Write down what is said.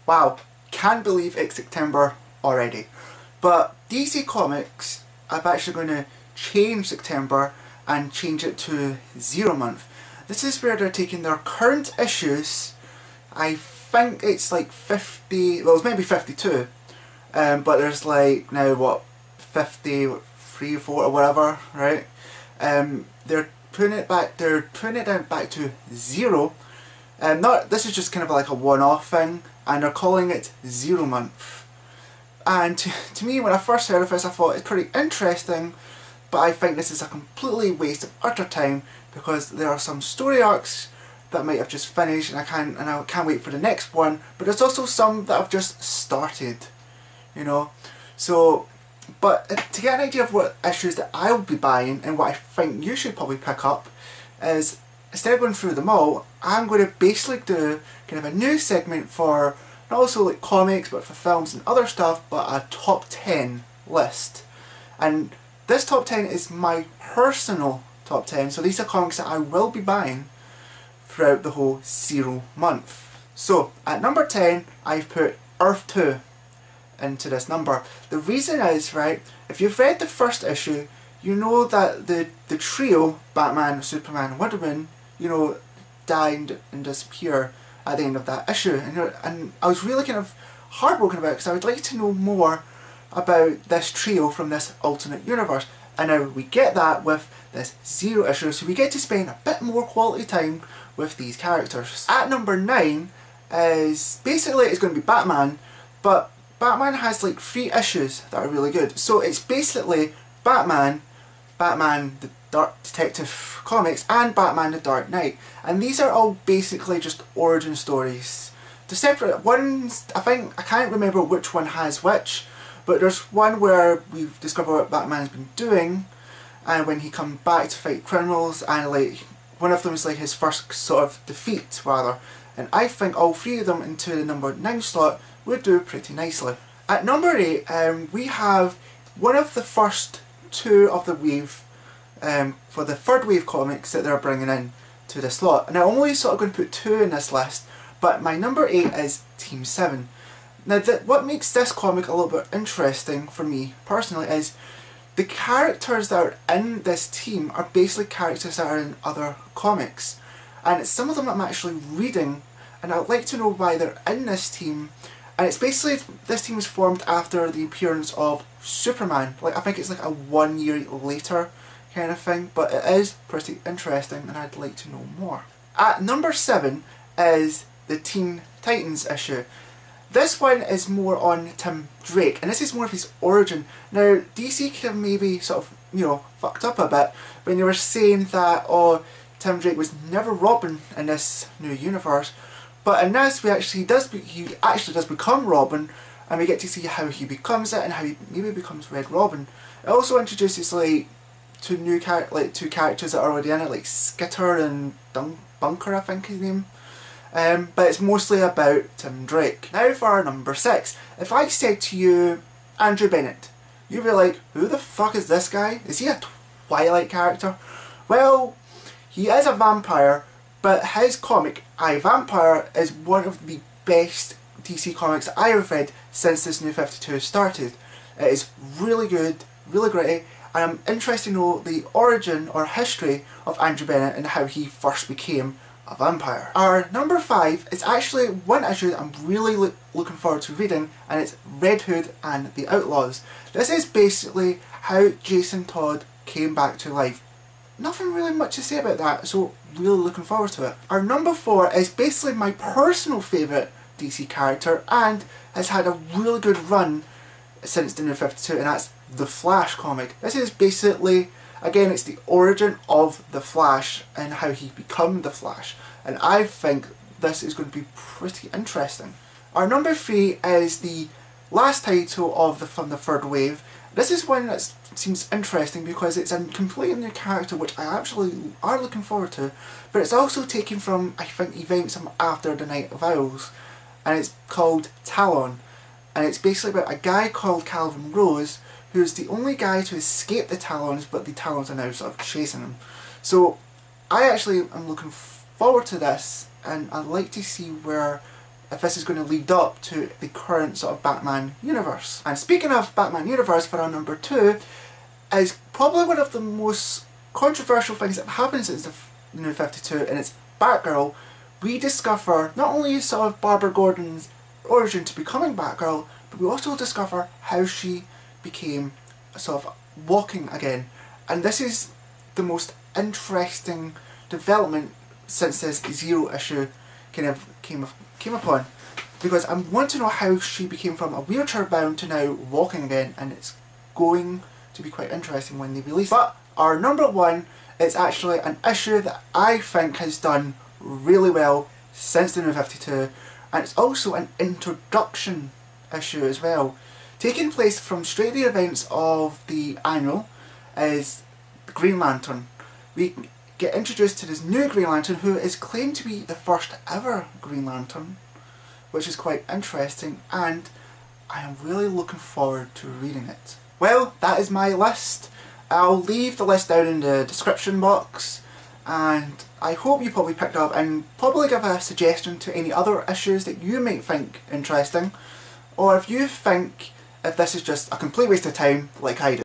Wow, can't believe it's September already. But DC Comics are actually going to change September and change it to 0 month. This is where they're taking their current issues, I think it's like 50, well it's maybe 52, but there's like now what, 53 or 4 or whatever, right? They're putting it down back to 0. This is just kind of like a one-off thing, and they're calling it 0 month. And to me, when I first heard of this, I thought it's pretty interesting, but I think this is a completely waste of utter time because there are some story arcs that might have just finished, and I can't wait for the next one. But there's also some that have just started, you know. So, but to get an idea of what issues that I'll be buying and what I think you should probably pick up is, instead of going through them all, I'm going to basically do kind of a new segment for not also like comics but for films and other stuff, but a top 10 list. And this top 10 is my personal top 10, so these are comics that I will be buying throughout the whole 0 month. So at number 10 I've put Earth 2 into this number. The reason is, right, if you've read the first issue, you know that the trio, Batman, Superman, Wonder Woman, you know, died and disappear at the end of that issue, and I was really kind of heartbroken about it because I would like to know more about this trio from this alternate universe. And now we get that with this 0 issue, so we get to spend a bit more quality time with these characters. At number 9 is basically, it's going to be Batman, but Batman has like 3 issues that are really good. So it's basically Batman the Dark Detective comics, and Batman the Dark Knight. And these are all basically just origin stories. The separate ones, I can't remember which one has which, but there's one where we discover what Batman's been doing, and when he comes back to fight criminals, and like one of them is like his first sort of defeat rather. And I think all 3 of them into the number 9 slot would do pretty nicely. At number 8, we have one of the first 2 of the wave, for the third wave comics that they're bringing in to this slot. And I'm only sort of going to put 2 in this list, but my number 8 is Team 7. Now what makes this comic a little bit interesting for me personally is the characters that are in this team are basically characters that are in other comics. And some of them I'm actually reading, and I'd like to know why they're in this team. And it's basically, this team was formed after the appearance of Superman. Like, I think it's like a 1 year later kind of thing, but it is pretty interesting and I'd like to know more. At number 7 is the Teen Titans issue. This one is more on Tim Drake, and this is more of his origin. Now, DC could have maybe sort of, you know, fucked up a bit when they were saying that, oh, Tim Drake was never Robin in this new universe. But in this, he actually does become Robin, and we get to see how he becomes it and how he maybe becomes Red Robin. It also introduces like 2 characters that are already in it, like Skitter and Bunker, I think his name. But it's mostly about Tim Drake. Now for our number 6. If I said to you, Andrew Bennett, you'd be like, who the fuck is this guy? Is he a Twilight character? Well, he is a vampire, but his comic, I, Vampire, is one of the best DC comics I have read since this new 52 started. It is really good, really gritty, and I'm interested to know the origin or history of Andrew Bennett and how he first became a vampire. Our number 5 is actually one issue that I'm really looking forward to reading, and it's Red Hood and the Outlaws. This is basically how Jason Todd came back to life. Nothing really much to say about that, so really looking forward to it. Our number 4 is basically my personal favourite DC character and has had a really good run since the new 52, and that's the Flash comic. This is basically, again, it's the origin of the Flash and how he became the Flash, and I think this is going to be pretty interesting. Our number 3 is the last title from the third wave. This is one that seems interesting because it's a completely new character which I actually are looking forward to, but it's also taken from, I think, events from after the Night of Owls, and it's called Talon, and it's basically about a guy called Calvin Rose who's the only guy to escape the Talons, but the Talons are now sort of chasing him. So I actually am looking forward to this, and I'd like to see where if this is going to lead up to the current sort of Batman universe. And speaking of Batman universe, for our number 2 is probably one of the most controversial things that have happened since the New 52, and it's Batgirl. We discover not only sort of Barbara Gordon's origin to becoming Batgirl, but we also discover how she became sort of walking again. And this is the most interesting development since this Zero issue kind of came upon, because I want to know how she became from a wheelchair bound to now walking again, and it's going to be quite interesting when they release it. But our number 1 is actually an issue that I think has done really well since the New 52, and it's also an introduction issue as well. Taking place from straight the events of the annual is Green Lantern. We get introduced to this new Green Lantern, who is claimed to be the first ever Green Lantern, which is quite interesting, and I am really looking forward to reading it. Well, that is my list. I'll leave the list down in the description box, and I hope you probably picked up and probably give a suggestion to any other issues that you might think interesting, or if you think if this is just a complete waste of time like I do.